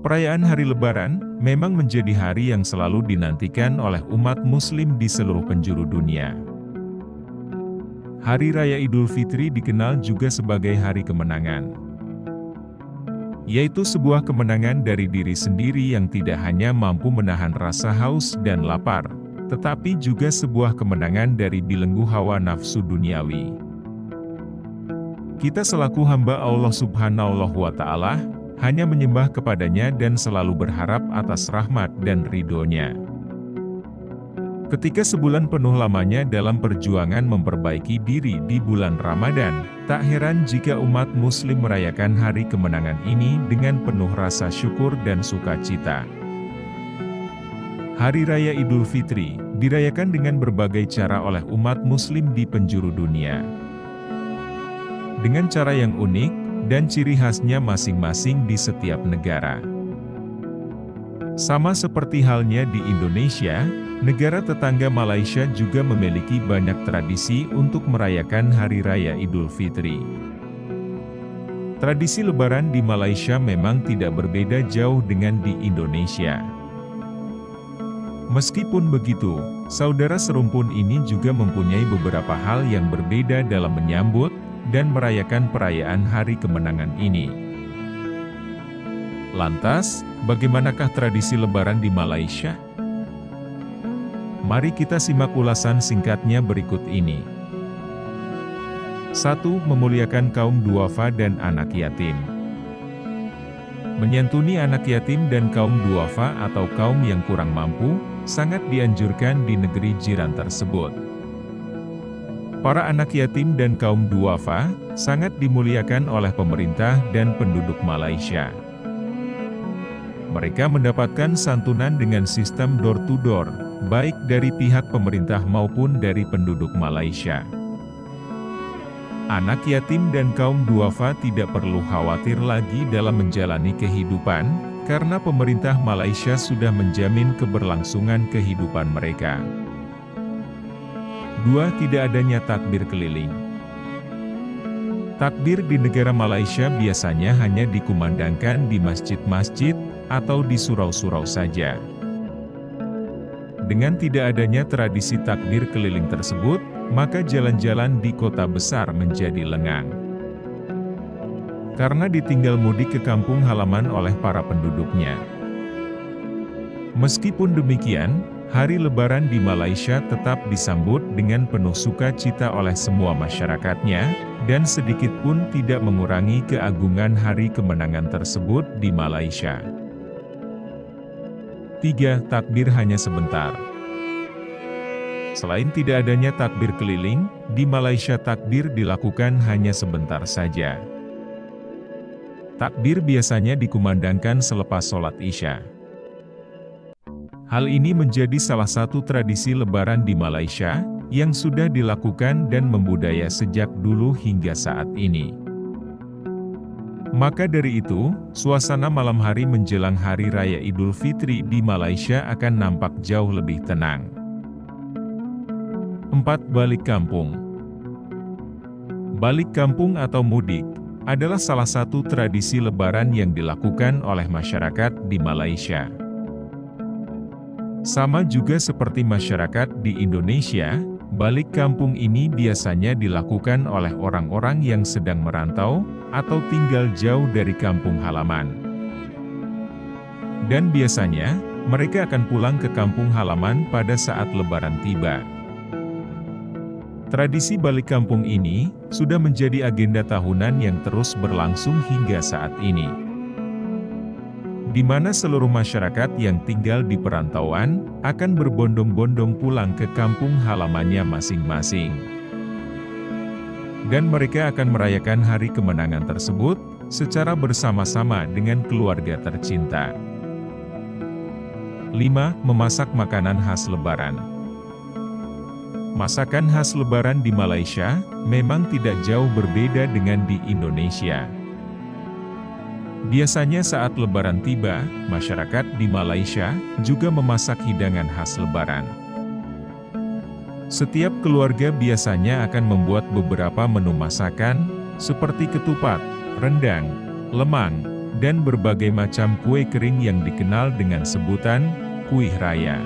Perayaan Hari Lebaran memang menjadi hari yang selalu dinantikan oleh umat Muslim di seluruh penjuru dunia. Hari Raya Idul Fitri dikenal juga sebagai Hari Kemenangan, yaitu sebuah kemenangan dari diri sendiri yang tidak hanya mampu menahan rasa haus dan lapar, tetapi juga sebuah kemenangan dari belenggu hawa nafsu duniawi. Kita selaku hamba Allah Subhanahu wa Ta'ala hanya menyembah kepadanya dan selalu berharap atas rahmat dan ridho-Nya. Ketika sebulan penuh lamanya dalam perjuangan memperbaiki diri di bulan Ramadan, tak heran jika umat Muslim merayakan hari kemenangan ini dengan penuh rasa syukur dan sukacita. Hari Raya Idul Fitri dirayakan dengan berbagai cara oleh umat Muslim di penjuru dunia, dengan cara yang unik dan ciri khasnya masing-masing di setiap negara. Sama seperti halnya di Indonesia, negara tetangga Malaysia juga memiliki banyak tradisi untuk merayakan Hari Raya Idul Fitri. Tradisi Lebaran di Malaysia memang tidak berbeda jauh dengan di Indonesia. Meskipun begitu, saudara serumpun ini juga mempunyai beberapa hal yang berbeda dalam menyambut dan merayakan perayaan Hari Kemenangan ini. Lantas, bagaimanakah tradisi Lebaran di Malaysia? Mari kita simak ulasan singkatnya berikut ini. 1. Memuliakan kaum duafa dan anak yatim. Menyantuni anak yatim dan kaum duafa atau kaum yang kurang mampu, sangat dianjurkan di negeri jiran tersebut. Para anak yatim dan kaum duafa sangat dimuliakan oleh pemerintah dan penduduk Malaysia. Mereka mendapatkan santunan dengan sistem door-to-door, baik dari pihak pemerintah maupun dari penduduk Malaysia. Anak yatim dan kaum duafa tidak perlu khawatir lagi dalam menjalani kehidupan, karena pemerintah Malaysia sudah menjamin keberlangsungan kehidupan mereka. 2. Tidak adanya takbir keliling. Takbir di negara Malaysia biasanya hanya dikumandangkan di masjid-masjid atau di surau-surau saja. Dengan tidak adanya tradisi takbir keliling tersebut, maka jalan-jalan di kota besar menjadi lengang. Karena ditinggal mudik ke kampung halaman oleh para penduduknya. Meskipun demikian, Hari Lebaran di Malaysia tetap disambut dengan penuh sukacita oleh semua masyarakatnya, dan sedikit pun tidak mengurangi keagungan Hari Kemenangan tersebut di Malaysia. 3. Takbir hanya sebentar. Selain tidak adanya takbir keliling, di Malaysia takbir dilakukan hanya sebentar saja. Takbir biasanya dikumandangkan selepas sholat Isya. Hal ini menjadi salah satu tradisi Lebaran di Malaysia, yang sudah dilakukan dan membudaya sejak dulu hingga saat ini. Maka dari itu, suasana malam hari menjelang Hari Raya Idul Fitri di Malaysia akan nampak jauh lebih tenang. 4. Balik kampung. Balik kampung atau mudik adalah salah satu tradisi Lebaran yang dilakukan oleh masyarakat di Malaysia. Sama juga seperti masyarakat di Indonesia, balik kampung ini biasanya dilakukan oleh orang-orang yang sedang merantau atau tinggal jauh dari kampung halaman. Dan biasanya, mereka akan pulang ke kampung halaman pada saat Lebaran tiba. Tradisi balik kampung ini sudah menjadi agenda tahunan yang terus berlangsung hingga saat ini, di mana seluruh masyarakat yang tinggal di perantauan akan berbondong-bondong pulang ke kampung halamannya masing-masing. Dan mereka akan merayakan Hari Kemenangan tersebut secara bersama-sama dengan keluarga tercinta. 5. Memasak makanan khas Lebaran. Masakan khas Lebaran di Malaysia memang tidak jauh berbeda dengan di Indonesia. Biasanya saat Lebaran tiba, masyarakat di Malaysia juga memasak hidangan khas Lebaran. Setiap keluarga biasanya akan membuat beberapa menu masakan, seperti ketupat, rendang, lemang, dan berbagai macam kue kering yang dikenal dengan sebutan kuih raya.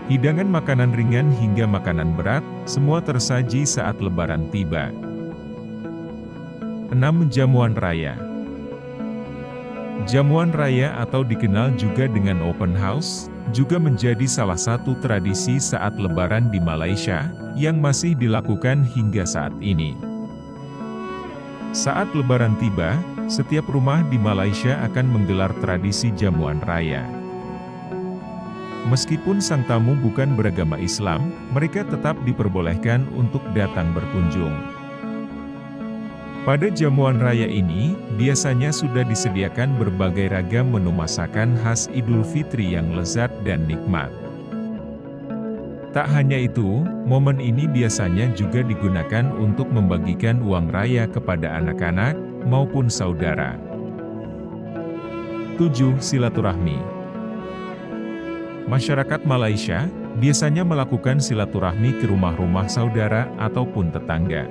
Hidangan makanan ringan hingga makanan berat, semua tersaji saat Lebaran tiba. 6. Jamuan Raya. Jamuan raya atau dikenal juga dengan open house, juga menjadi salah satu tradisi saat Lebaran di Malaysia, yang masih dilakukan hingga saat ini. Saat Lebaran tiba, setiap rumah di Malaysia akan menggelar tradisi jamuan raya. Meskipun sang tamu bukan beragama Islam, mereka tetap diperbolehkan untuk datang berkunjung. Pada jamuan raya ini, biasanya sudah disediakan berbagai ragam menu masakan khas Idul Fitri yang lezat dan nikmat. Tak hanya itu, momen ini biasanya juga digunakan untuk membagikan uang raya kepada anak-anak maupun saudara. 7. Silaturahmi. Masyarakat Malaysia biasanya melakukan silaturahmi ke rumah-rumah saudara ataupun tetangga.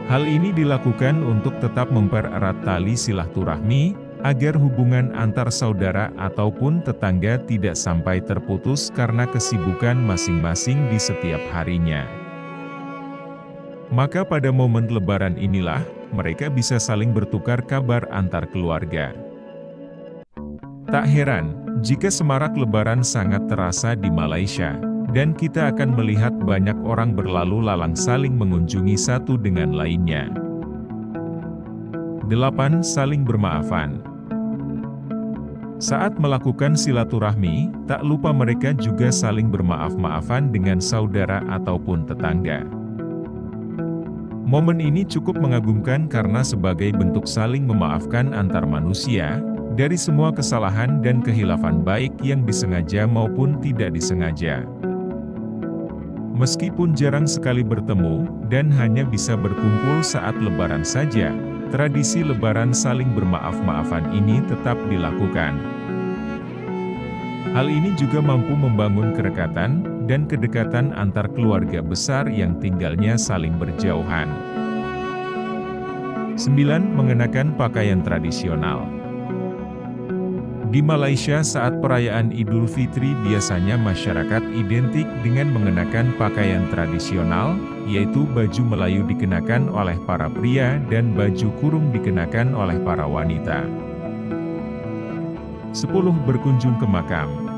Hal ini dilakukan untuk tetap mempererat tali silaturahmi, agar hubungan antar saudara ataupun tetangga tidak sampai terputus karena kesibukan masing-masing di setiap harinya. Maka pada momen Lebaran inilah, mereka bisa saling bertukar kabar antar keluarga. Tak heran, jika semarak Lebaran sangat terasa di Malaysia, dan kita akan melihat banyak orang berlalu lalang saling mengunjungi satu dengan lainnya. 8. Saling bermaafan. Saat melakukan silaturahmi, tak lupa mereka juga saling bermaaf-maafan dengan saudara ataupun tetangga. Momen ini cukup mengagumkan karena sebagai bentuk saling memaafkan antar manusia, dari semua kesalahan dan kehilafan baik yang disengaja maupun tidak disengaja. Meskipun jarang sekali bertemu, dan hanya bisa berkumpul saat Lebaran saja, tradisi Lebaran saling bermaaf-maafan ini tetap dilakukan. Hal ini juga mampu membangun kerekatan, dan kedekatan antar keluarga besar yang tinggalnya saling berjauhan. 9. Mengenakan pakaian tradisional. Di Malaysia saat perayaan Idul Fitri biasanya masyarakat identik dengan mengenakan pakaian tradisional, yaitu baju Melayu dikenakan oleh para pria dan baju kurung dikenakan oleh para wanita. 10. Berkunjung ke makam.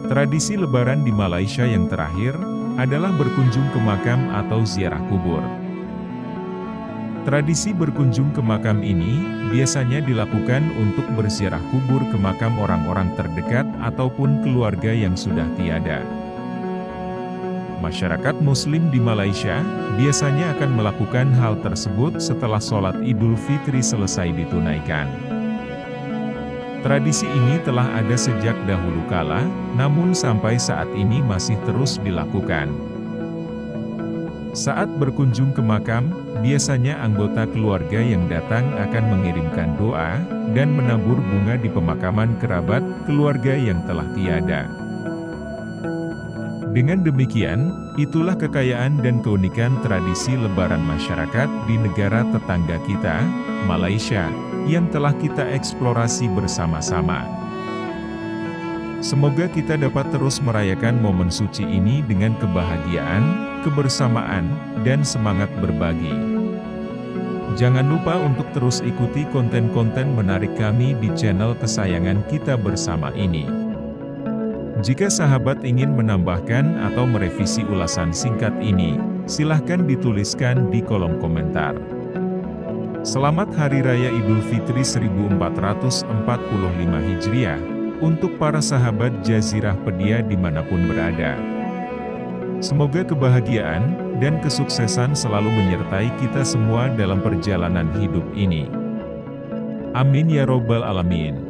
Tradisi Lebaran di Malaysia yang terakhir, adalah berkunjung ke makam atau ziarah kubur. Tradisi berkunjung ke makam ini, biasanya dilakukan untuk berziarah kubur ke makam orang-orang terdekat ataupun keluarga yang sudah tiada. Masyarakat Muslim di Malaysia, biasanya akan melakukan hal tersebut setelah sholat Idul Fitri selesai ditunaikan. Tradisi ini telah ada sejak dahulu kala, namun sampai saat ini masih terus dilakukan. Saat berkunjung ke makam, biasanya anggota keluarga yang datang akan mengirimkan doa, dan menabur bunga di pemakaman kerabat keluarga yang telah tiada. Dengan demikian, itulah kekayaan dan keunikan tradisi Lebaran masyarakat di negara tetangga kita, Malaysia, yang telah kita eksplorasi bersama-sama. Semoga kita dapat terus merayakan momen suci ini dengan kebahagiaan, kebersamaan, dan semangat berbagi. Jangan lupa untuk terus ikuti konten-konten menarik kami di channel kesayangan kita bersama ini. Jika sahabat ingin menambahkan atau merevisi ulasan singkat ini, silahkan dituliskan di kolom komentar. Selamat Hari Raya Idul Fitri 1445 Hijriah, untuk para sahabat Jazirah Pedia dimanapun berada. Semoga kebahagiaan dan kesuksesan selalu menyertai kita semua dalam perjalanan hidup ini. Amin ya Robbal Alamin.